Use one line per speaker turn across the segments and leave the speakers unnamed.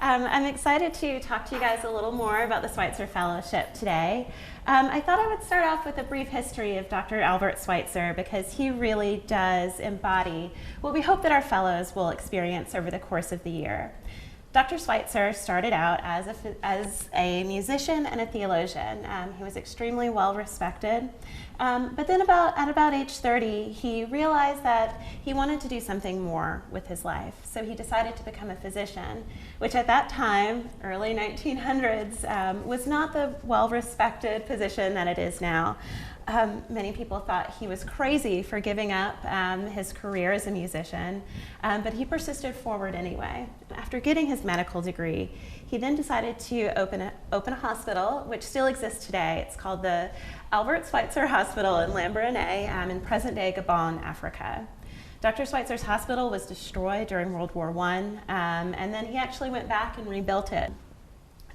I'm excited to talk to you guys a little more about the Schweitzer Fellowship today. I thought I would start off with a brief history of Dr. Albert Schweitzer because he really does embody what we hope that our fellows will experience over the course of the year. Dr. Schweitzer started out as a musician and a theologian. He was extremely well respected, but then at about age 30, he realized that he wanted to do something more with his life. So he decided to become a physician, which at that time, early 1900s, was not the well-respected position that it is now. Many people thought he was crazy for giving up his career as a musician, but he persisted forward anyway. After getting his medical degree, he then decided to open a hospital, which still exists today. It's called the Albert Schweitzer Hospital in Lambaréné in present-day Gabon, Africa. Dr. Schweitzer's hospital was destroyed during World War I, and then he actually went back and rebuilt it.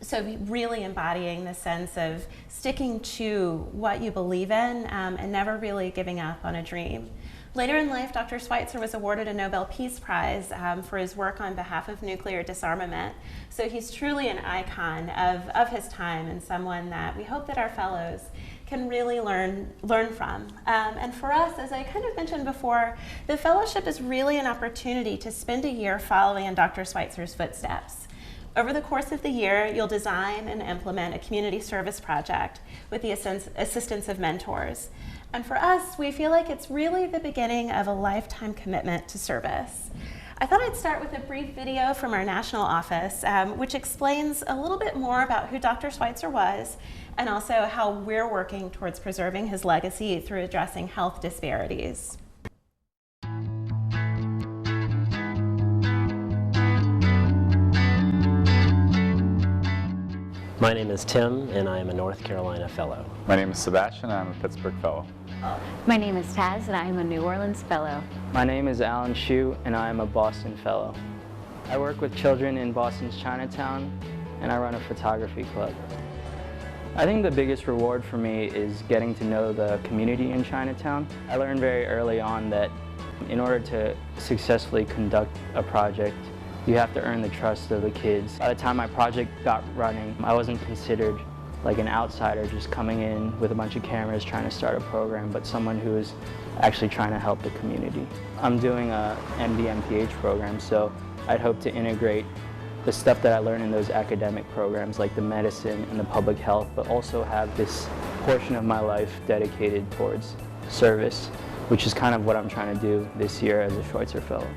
So really embodying the sense of sticking to what you believe in and never really giving up on a dream. Later in life, Dr. Schweitzer was awarded a Nobel Peace Prize for his work on behalf of nuclear disarmament. So he's truly an icon of his time and someone that we hope that our fellows can really learn from. And for us, as I kind of mentioned before, the fellowship is really an opportunity to spend a year following in Dr. Schweitzer's footsteps. Over the course of the year, you'll design and implement a community service project with the assistance of mentors. And for us, we feel like it's really the beginning of a lifetime commitment to service. I thought I'd start with a brief video from our national office, which explains a little bit more about who Dr. Schweitzer was and also how we're working towards preserving his legacy through addressing health disparities.
My name is Tim, and I am a North Carolina Fellow.
My name is Sebastian, and I'm a Pittsburgh Fellow.
My name is Taz, and I am a New Orleans Fellow.
My name is Alan Shu, and I am a Boston Fellow. I work with children in Boston's Chinatown, and I run a photography club. I think the biggest reward for me is getting to know the community in Chinatown. I learned very early on that in order to successfully conduct a project, you have to earn the trust of the kids. By the time my project got running, I wasn't considered like an outsider just coming in with a bunch of cameras trying to start a program, but someone who is actually trying to help the community. I'm doing a MD-MPH program, so I'd hope to integrate the stuff that I learned in those academic programs like the medicine and the public health, but also have this portion of my life dedicated towards service, which is kind of what I'm trying to do this year as a Schweitzer Fellow.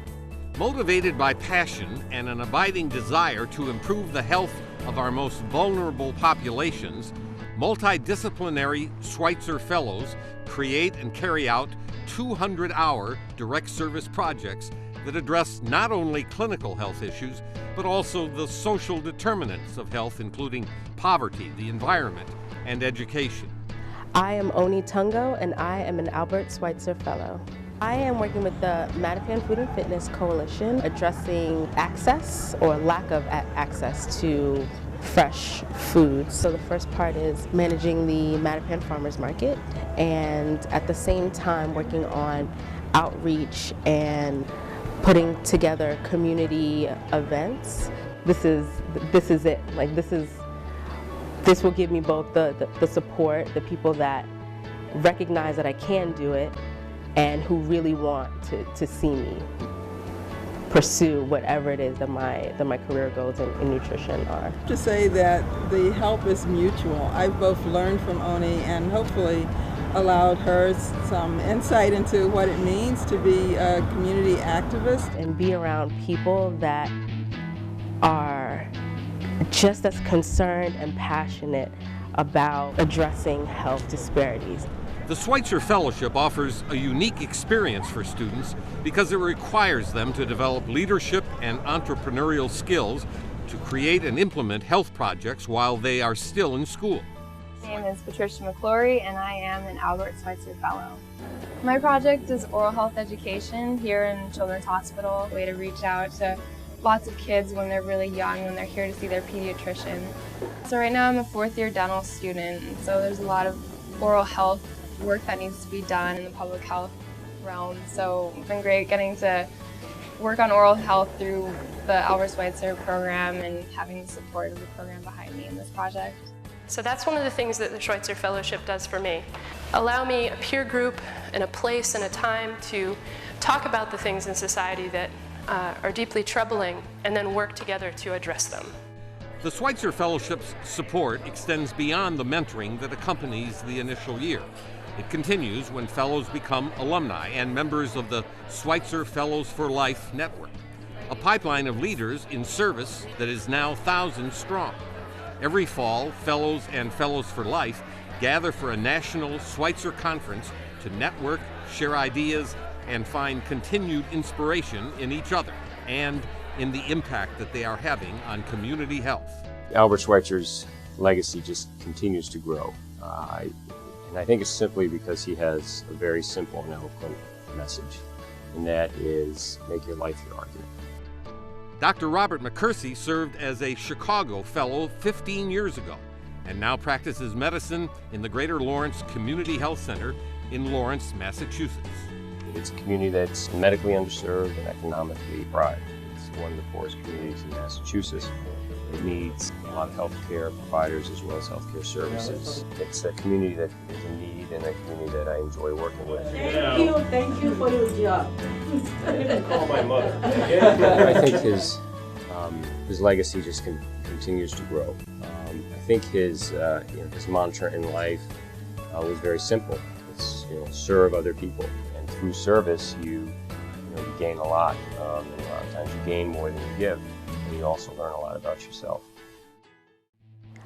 Motivated by passion and an abiding desire to improve the health of our most vulnerable populations, multidisciplinary Schweitzer Fellows create and carry out 200-hour direct service projects that address not only clinical health issues, but also the social determinants of health, including poverty, the environment, and education.
I am Oni Tungo, and I am an Albert Schweitzer Fellow. I am working with the Mattapan Food and Fitness Coalition addressing access or lack of access to fresh food. So the first part is managing the Mattapan Farmers Market and at the same time working on outreach and putting together community events. This is it. Like this will give me both the support, the people that recognize that I can do it, and who really want to see me pursue whatever it is that my career goals in nutrition are.
To say that the help is mutual. I've both learned from Oni and hopefully allowed her some insight into what it means to be a community activist.
And be around people that are just as concerned and passionate about addressing health disparities.
The Schweitzer Fellowship offers a unique experience for students because it requires them to develop leadership and entrepreneurial skills to create and implement health projects while they are still in school.
My name is Patricia McClory, and I am an Albert Schweitzer Fellow. My project is oral health education here in Children's Hospital, a way to reach out to lots of kids when they're really young, when they're here to see their pediatrician. So right now I'm a fourth-year dental student, and so there's a lot of oral health work that needs to be done in the public health realm. So it's been great getting to work on oral health through the Albert Schweitzer program and having the support of the program behind me in this project.
So that's one of the things that the Schweitzer Fellowship does for me. Allow me a peer group and a place and a time to talk about the things in society that are deeply troubling and then work together to address them.
The Schweitzer Fellowship's support extends beyond the mentoring that accompanies the initial year. It continues when fellows become alumni and members of the Schweitzer Fellows for Life network, a pipeline of leaders in service that is now thousands strong. Every fall, Fellows and Fellows for Life gather for a national Schweitzer conference to network, share ideas, and find continued inspiration in each other and in the impact that they are having on community health.
Albert Schweitzer's legacy just continues to grow. And I think it's simply because he has a very simple and eloquent message, and that is, make your life your argument.
Dr. Robert McCursey served as a Chicago Fellow 15 years ago and now practices medicine in the Greater Lawrence Community Health Center in Lawrence, Massachusetts.
It's a community that's medically underserved and economically deprived. It's one of the poorest communities in Massachusetts. It needs a lot of healthcare providers as well as healthcare services. It's a community that is in need and a community that I enjoy working with.
Thank you for your job.
I didn't call my mother. I think his legacy just continues to grow. I think his mantra in life was very simple. It's serve other people, and through service you gain a lot. And a lot of times you gain more than you give, and you also learn a lot about yourself.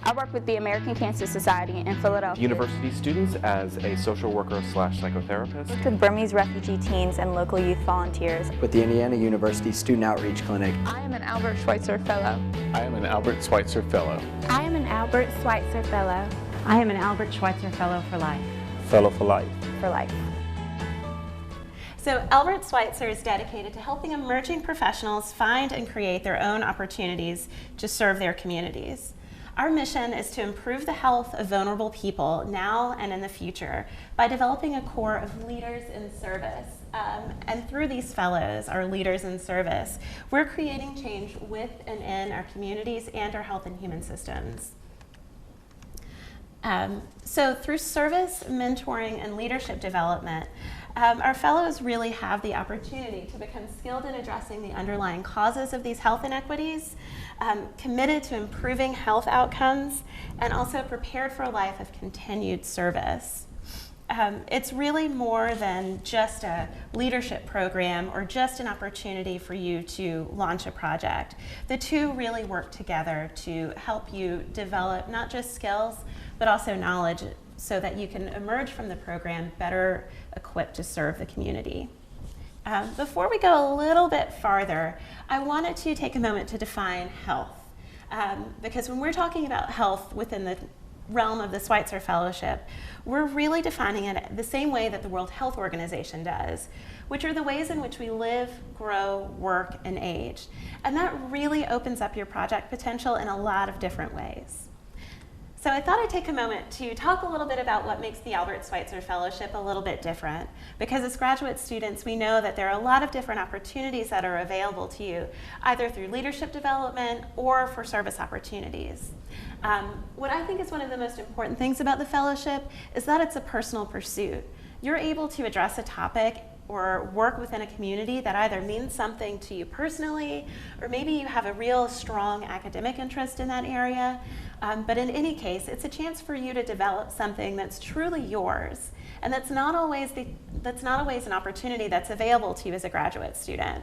I work with the American Cancer Society in Philadelphia.
University students as a social worker / psychotherapist.
With Burmese refugee teens and local youth volunteers.
With the Indiana University Student Outreach Clinic.
I am an Albert Schweitzer Fellow.
I am an Albert Schweitzer Fellow.
I am an Albert Schweitzer Fellow.
I am an Albert Schweitzer Fellow for life.
Fellow for life.
For life.
So Albert Schweitzer is dedicated to helping emerging professionals find and create their own opportunities to serve their communities. Our mission is to improve the health of vulnerable people now and in the future by developing a core of leaders in service. And through these fellows, our leaders in service, we're creating change with and in our communities and our health and human systems. So through service, mentoring, and leadership development, our fellows really have the opportunity to become skilled in addressing the underlying causes of these health inequities, committed to improving health outcomes, and also prepared for a life of continued service. It's really more than just a leadership program or just an opportunity for you to launch a project. The two really work together to help you develop not just skills, but also knowledge so that you can emerge from the program better equipped to serve the community. Before we go a little bit farther, I wanted to take a moment to define health. Because when we're talking about health within the realm of the Schweitzer Fellowship, we're really defining it the same way that the World Health Organization does, which are the ways in which we live, grow, work, and age. And that really opens up your project potential in a lot of different ways. So I thought I'd take a moment to talk a little bit about what makes the Albert Schweitzer Fellowship a little bit different. Because as graduate students, we know that there are a lot of different opportunities that are available to you, either through leadership development or for service opportunities. What I think is one of the most important things about the fellowship is that it's a personal pursuit. You're able to address a topic or work within a community that either means something to you personally, or maybe you have a real strong academic interest in that area. But in any case, it's a chance for you to develop something that's truly yours, and that's not always an opportunity that's available to you as a graduate student.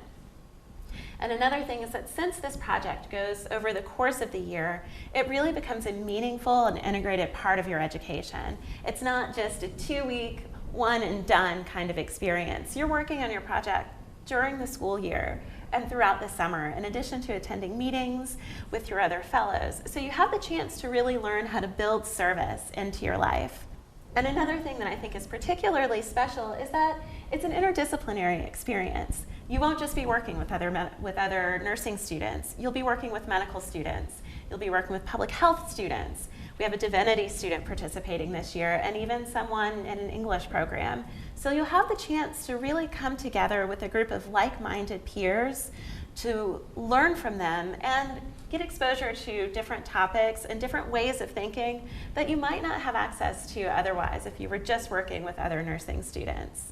And another thing is that since this project goes over the course of the year, it really becomes a meaningful and integrated part of your education. It's not just a 2-week, one and done kind of experience. You're working on your project during the school year and throughout the summer, in addition to attending meetings with your other fellows. So you have the chance to really learn how to build service into your life. And another thing that I think is particularly special is that it's an interdisciplinary experience. You won't just be working with other nursing students. You'll be working with medical students. You'll be working with public health students. We have a divinity student participating this year, and even someone in an English program. So you'll have the chance to really come together with a group of like-minded peers to learn from them and get exposure to different topics and different ways of thinking that you might not have access to otherwise if you were just working with other nursing students.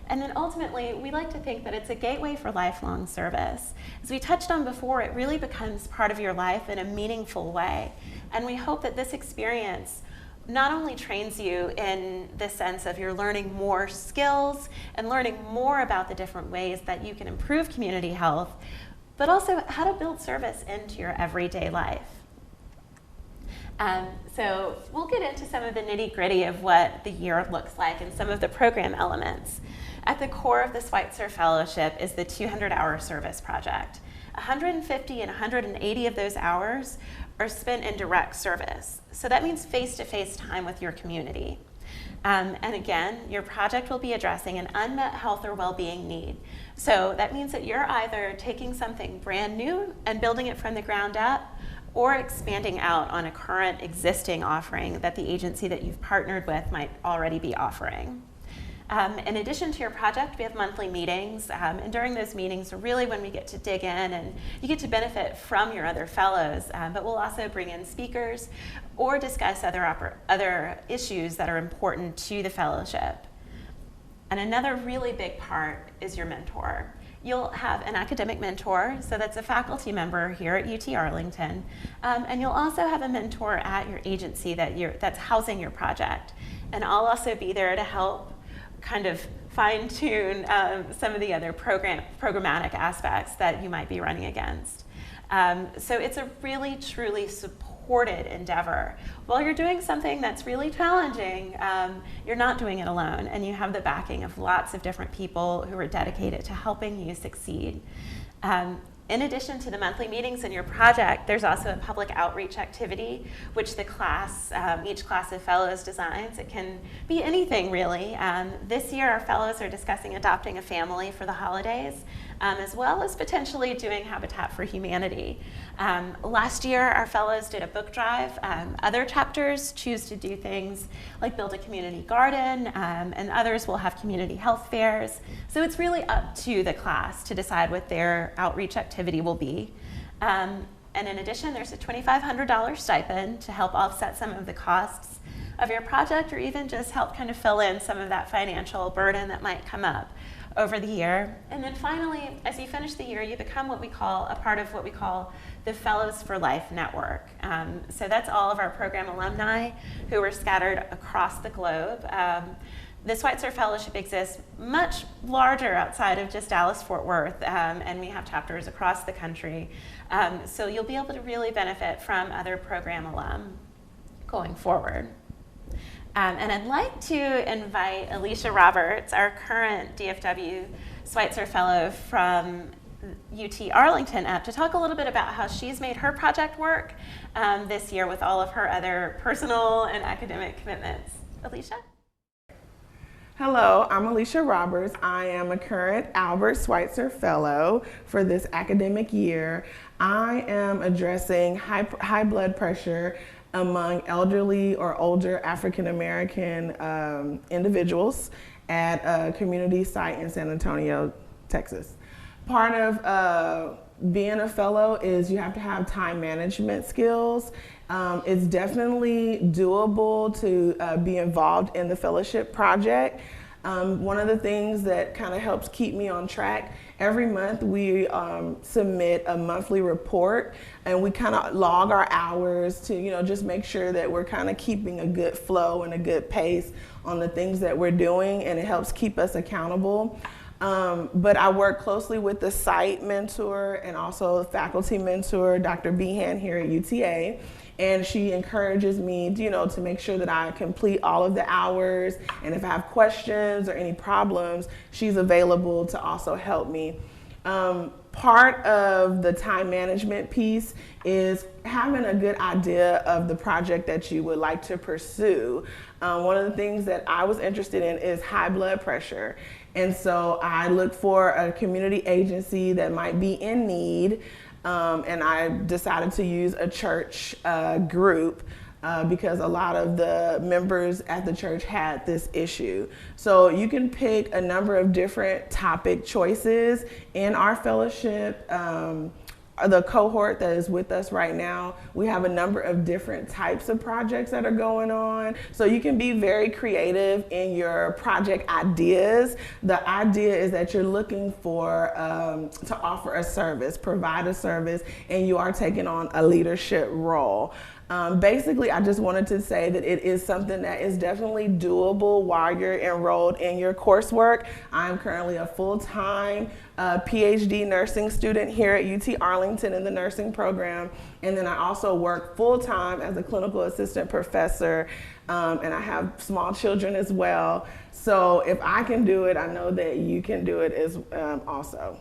And then ultimately, we like to think that it's a gateway for lifelong service. As we touched on before, it really becomes part of your life in a meaningful way. And we hope that this experience not only trains you in the sense of you're learning more skills and learning more about the different ways that you can improve community health, but also how to build service into your everyday life. So we'll get into some of the nitty-gritty of what the year looks like and some of the program elements. At the core of the Schweitzer Fellowship is the 200-hour service project. 150 and 180 of those hours are spent in direct service. So that means face-to-face time with your community. And again, your project will be addressing an unmet health or well-being need. So that means that you're either taking something brand new and building it from the ground up, or expanding out on a current existing offering that the agency that you've partnered with might already be offering. In addition to your project, we have monthly meetings, and during those meetings are really when we get to dig in and you get to benefit from your other fellows, but we'll also bring in speakers or discuss other issues that are important to the fellowship. And another really big part is your mentor. You'll have an academic mentor, so that's a faculty member here at UT Arlington, and you'll also have a mentor at your agency that's housing your project. And I'll also be there to help kind of fine-tune some of the other programmatic aspects that you might be running against. So it's a really, truly supported endeavor. While you're doing something that's really challenging, you're not doing it alone, and you have the backing of lots of different people who are dedicated to helping you succeed. In addition to the monthly meetings in your project, there's also a public outreach activity, which the class, each class of fellows designs. It can be anything, really. This year, our fellows are discussing adopting a family for the holidays, as well as potentially doing Habitat for Humanity. Last year, our fellows did a book drive. Other chapters choose to do things like build a community garden, and others will have community health fairs. So it's really up to the class to decide what their outreach activity will be. And in addition, there's a $2,500 stipend to help offset some of the costs of your project, or even just help kind of fill in some of that financial burden that might come up over the year. And then finally, as you finish the year, you become a part of what we call the Fellows for Life Network. So that's all of our program alumni who are scattered across the globe. The Schweitzer Fellowship exists much larger outside of just Dallas-Fort Worth, and we have chapters across the country. So you'll be able to really benefit from other program alum going forward. And I'd like to invite Alicia Roberts, our current DFW Schweitzer Fellow from UT Arlington, up to talk a little bit about how she's made her project work this year with all of her other personal and academic commitments. Alicia?
Hello, I'm Alicia Roberts. I am a current Albert Schweitzer Fellow for this academic year. I am addressing high blood pressure among elderly or older African American individuals at a community site in San Antonio, Texas. Part of being a fellow is you have to have time management skills. It's definitely doable to be involved in the fellowship project. One of the things that kind of helps keep me on track, every month we submit a monthly report, and we kind of log our hours to just make sure that we're kind of keeping a good flow and a good pace on the things that we're doing, and it helps keep us accountable. But I work closely with the site mentor and also faculty mentor, Dr. Behan here at UTA. And she encourages me, to make sure that I complete all of the hours. And if I have questions or any problems, she's available to also help me. part of the time management piece is having a good idea of the project that you would like to pursue. One of the things that I was interested in is high blood pressure. And so I looked for a community agency that might be in need, and I decided to use a church group because a lot of the members at the church had this issue. So you can pick a number of different topic choices in our fellowship. The cohort that is with us right now, we have a number of different types of projects that are going on. So you can be very creative in your project ideas. The idea is that you're looking for to offer a service, provide a service, and you are taking on a leadership role. Basically, I just wanted to say that it is something that is definitely doable while you're enrolled in your coursework. I'm currently a full-time PhD nursing student here at UT Arlington in the nursing program, and then I also work full-time as a clinical assistant professor, and I have small children as well. So if I can do it, I know that you can do it as also.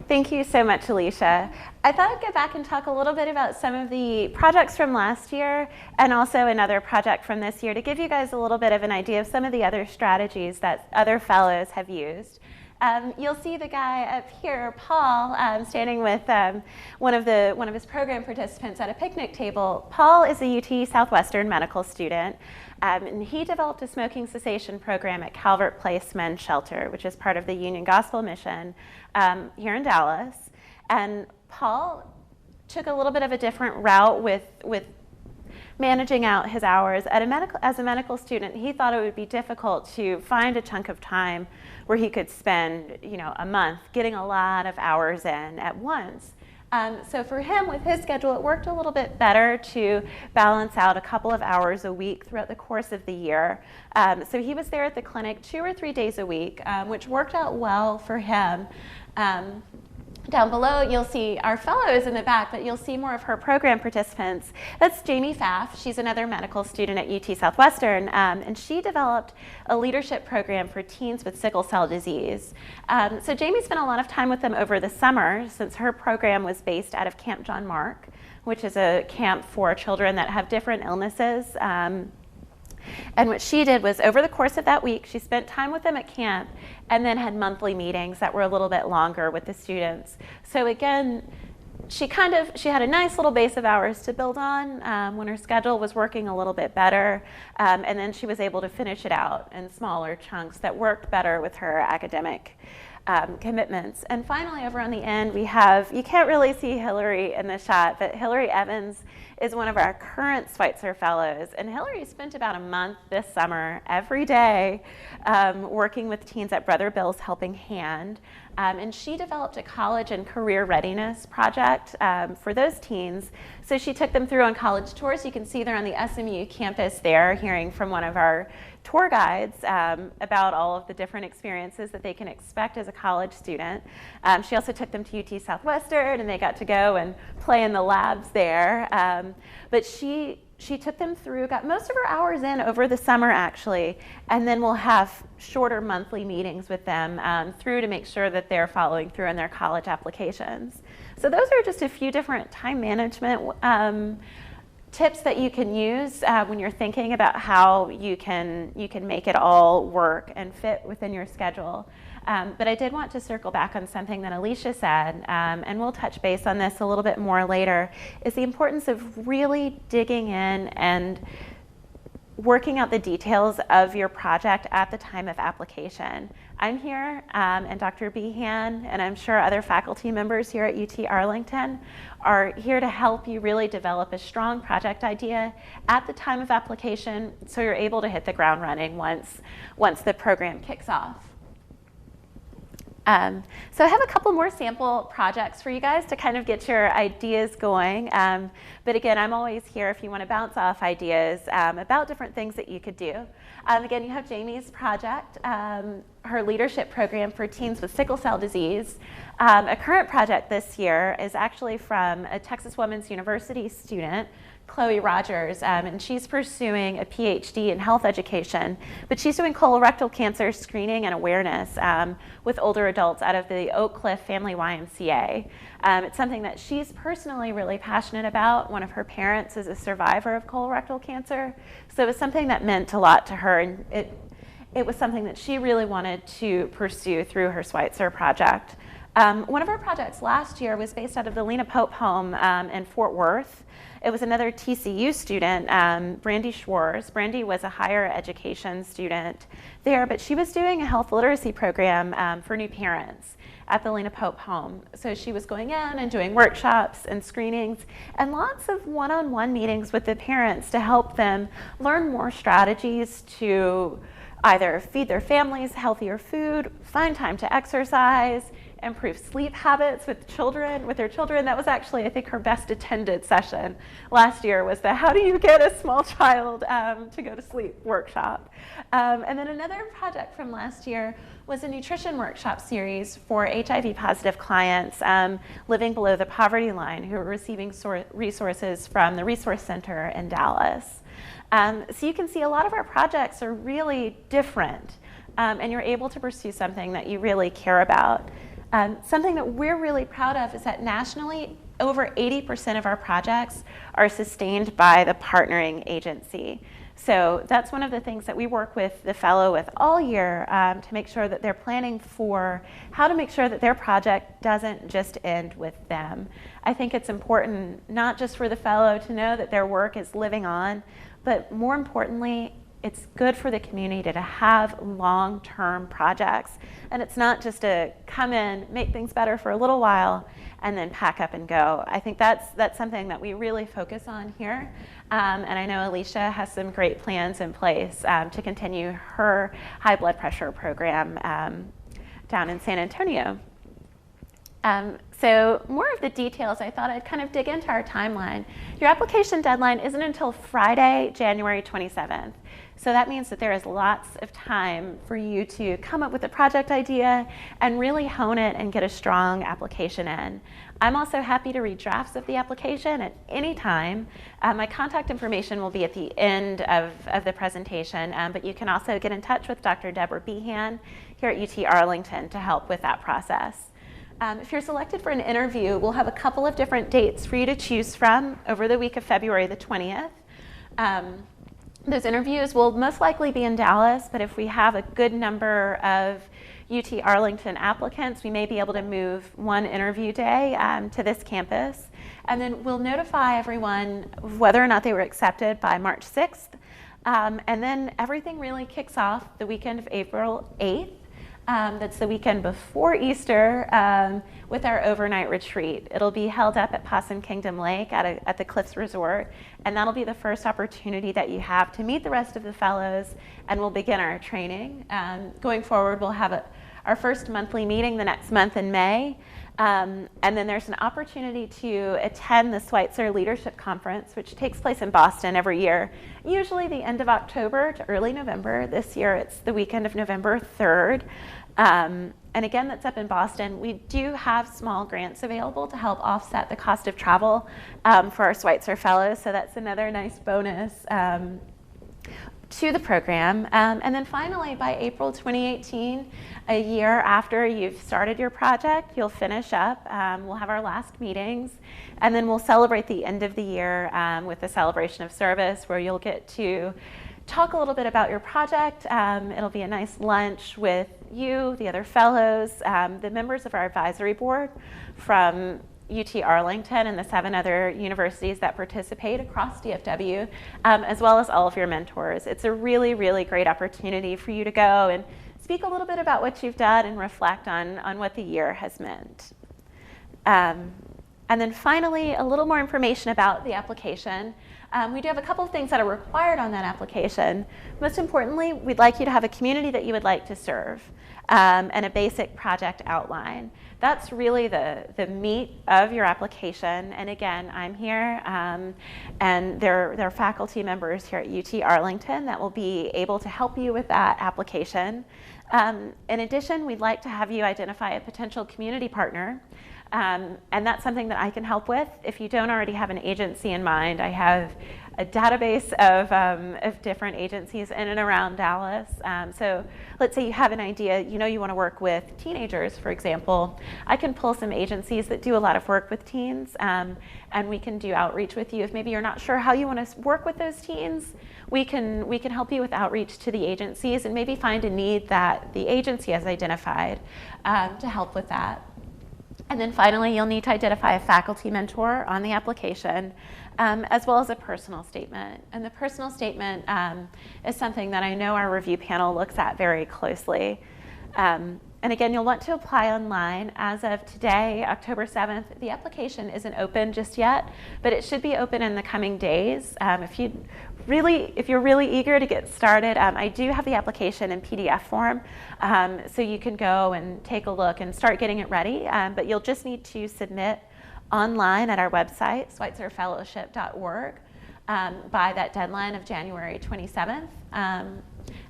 Thank you so much, Alicia. I thought I'd go back and talk a little bit about some of the projects from last year and also another project from this year to give you guys a little bit of an idea of some of the other strategies that other fellows have used. You'll see the guy up here, Paul, standing with one of his program participants at a picnic table. Paul is a UT Southwestern medical student, and he developed a smoking cessation program at Calvert Place Men's Shelter, which is part of the Union Gospel Mission here in Dallas. And Paul took a little bit of a different route with managing out his hours. As a medical student, he thought it would be difficult to find a chunk of time where he could spend, a month getting a lot of hours in at once. So for him, with his schedule, it worked a little bit better to balance out a couple of hours a week throughout the course of the year. So he was there at the clinic 2 or 3 days a week, which worked out well for him. Down below, you'll see our fellows in the back, but you'll see more of her program participants. That's Jamie Pfaff. She's another medical student at UT Southwestern, and she developed a leadership program for teens with sickle cell disease. So Jamie spent a lot of time with them over the summer since her program was based out of Camp John Mark, which is a camp for children that have different illnesses. And what she did was, over the course of that week, she spent time with them at camp and then had monthly meetings that were a little bit longer with the students. So again, she had a nice little base of hours to build on when her schedule was working a little bit better, and then she was able to finish it out in smaller chunks that worked better with her academic commitments. And finally, over on the end, we have, you can't really see Hillary in the shot, but Hillary Evans is one of our current Schweitzer Fellows. And Hillary spent about a month this summer, every day, working with teens at Brother Bill's Helping Hand. And she developed a college and career readiness project for those teens. So she took them through on college tours. You can see they're on the SMU campus there, hearing from one of our tour guides about all of the different experiences that they can expect as a college student. She also took them to UT Southwestern, and they got to go and play in the labs there. But she took them through, got most of her hours in over the summer actually, and then we'll have shorter monthly meetings with them through to make sure that they're following through on their college applications. So those are just a few different time management tips that you can use when you're thinking about how you can make it all work and fit within your schedule. But I did want to circle back on something that Alicia said, and we'll touch base on this a little bit more later, is the importance of really digging in and working out the details of your project at the time of application. I'm here, and Dr. Behan, and I'm sure other faculty members here at UT Arlington are here to help you really develop a strong project idea at the time of application so you're able to hit the ground running once the program kicks off. So I have a couple more sample projects for you guys to kind of get your ideas going. But again, I'm always here if you want to bounce off ideas about different things that you could do. Again, you have Jamie's project. her leadership program for teens with sickle cell disease. A current project this year is actually from a Texas Women's University student, Chloe Rogers, and she's pursuing a PhD in health education, but she's doing colorectal cancer screening and awareness with older adults out of the Oak Cliff Family YMCA. It's something that she's personally really passionate about. One of her parents is a survivor of colorectal cancer, so it was something that meant a lot to her, and it was something that she really wanted to pursue through her Schweitzer project. One of our projects last year was based out of the Lena Pope home in Fort Worth. It was another TCU student, Brandy Schwartz. Brandy was a higher education student there, but she was doing a health literacy program for new parents at the Lena Pope home. So she was going in and doing workshops and screenings and lots of one-on-one meetings with the parents to help them learn more strategies to either feed their families healthier food, find time to exercise, improve sleep habits with their children. That was actually, I think, her best attended session last year, was the how do you get a small child to go to sleep workshop. And then another project from last year was a nutrition workshop series for HIV positive clients living below the poverty line who are receiving resources from the Resource Center in Dallas. So you can see a lot of our projects are really different, and you're able to pursue something that you really care about. Something that we're really proud of is that nationally, over 80% of our projects are sustained by the partnering agency. So that's one of the things that we work with the fellow with all year to make sure that they're planning for how to make sure that their project doesn't just end with them. I think it's important not just for the fellow to know that their work is living on, but more importantly, it's good for the community to have long-term projects. And it's not just to come in, make things better for a little while, and then pack up and go. I think that's something that we really focus on here. And I know Alicia has some great plans in place to continue her high blood pressure program down in San Antonio. So more of the details, I thought I'd kind of dig into our timeline. Your application deadline isn't until Friday, January 27th. So that means that there is lots of time for you to come up with a project idea and really hone it and get a strong application in. I'm also happy to read drafts of the application at any time. My contact information will be at the end of the presentation, but you can also get in touch with Dr. Deborah Behan here at UT Arlington to help with that process. If you're selected for an interview, we'll have a couple of different dates for you to choose from over the week of February the 20th. Those interviews will most likely be in Dallas, but if we have a good number of UT Arlington applicants, we may be able to move one interview day to this campus. And then we'll notify everyone whether or not they were accepted by March 6th. And then everything really kicks off the weekend of April 8th. That's the weekend before Easter with our overnight retreat. It'll be held up at Possum Kingdom Lake at the Cliffs Resort, and that'll be the first opportunity that you have to meet the rest of the fellows, and we'll begin our training. Going forward, we'll have our first monthly meeting the next month in May, and then there's an opportunity to attend the Schweitzer Leadership Conference, which takes place in Boston every year, usually the end of October to early November. This year it's the weekend of November 3rd. And again, that's up in Boston. We do have small grants available to help offset the cost of travel for our Schweitzer Fellows, so that's another nice bonus to the program. And then finally, by April 2018, a year after you've started your project, you'll finish up. We'll have our last meetings, and then we'll celebrate the end of the year with a celebration of service where you'll get to talk a little bit about your project. It'll be a nice lunch with you, the other fellows, the members of our advisory board from UT Arlington and the 7 other universities that participate across DFW, as well as all of your mentors. It's a really, really great opportunity for you to go and speak a little bit about what you've done and reflect on what the year has meant. And then finally, a little more information about the application. We do have a couple of things that are required on that application. Most importantly, we'd like you to have a community that you would like to serve and a basic project outline. That's really the meat of your application. And again, I'm here and there are faculty members here at UT Arlington that will be able to help you with that application. In addition, we'd like to have you identify a potential community partner. And that's something that I can help with. If you don't already have an agency in mind, I have a database of different agencies in and around Dallas. So let's say you have an idea, you know you want to work with teenagers, for example. I can pull some agencies that do a lot of work with teens, and we can do outreach with you. If maybe you're not sure how you want to work with those teens, we can help you with outreach to the agencies and maybe find a need that the agency has identified to help with that. And then finally, you'll need to identify a faculty mentor on the application, as well as a personal statement. And the personal statement is something that I know our review panel looks at very closely. And again, you'll want to apply online. As of today, October 7th, the application isn't open just yet, but it should be open in the coming days. If you're really eager to get started, I do have the application in PDF form, so you can go and take a look and start getting it ready. But you'll just need to submit online at our website, schweitzerfellowship.org, by that deadline of January 27th.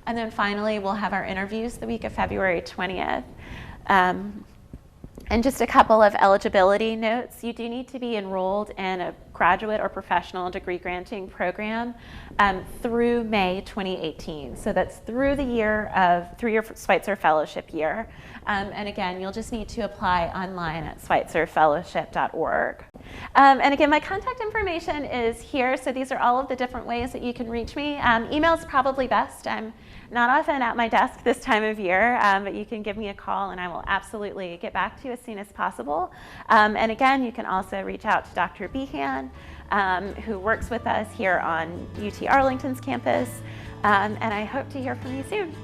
And then finally, we'll have our interviews the week of February 20th. And just a couple of eligibility notes. You do need to be enrolled in a graduate or professional degree granting program through May 2018. So that's through your Schweitzer Fellowship year. And again, you'll just need to apply online at schweitzerfellowship.org. And again, my contact information is here. So these are all of the different ways that you can reach me. Email is probably best. I'm not often at my desk this time of year, but you can give me a call and I will absolutely get back to you as soon as possible. And again, you can also reach out to Dr. Behan, who works with us here on UT Arlington's campus. And I hope to hear from you soon.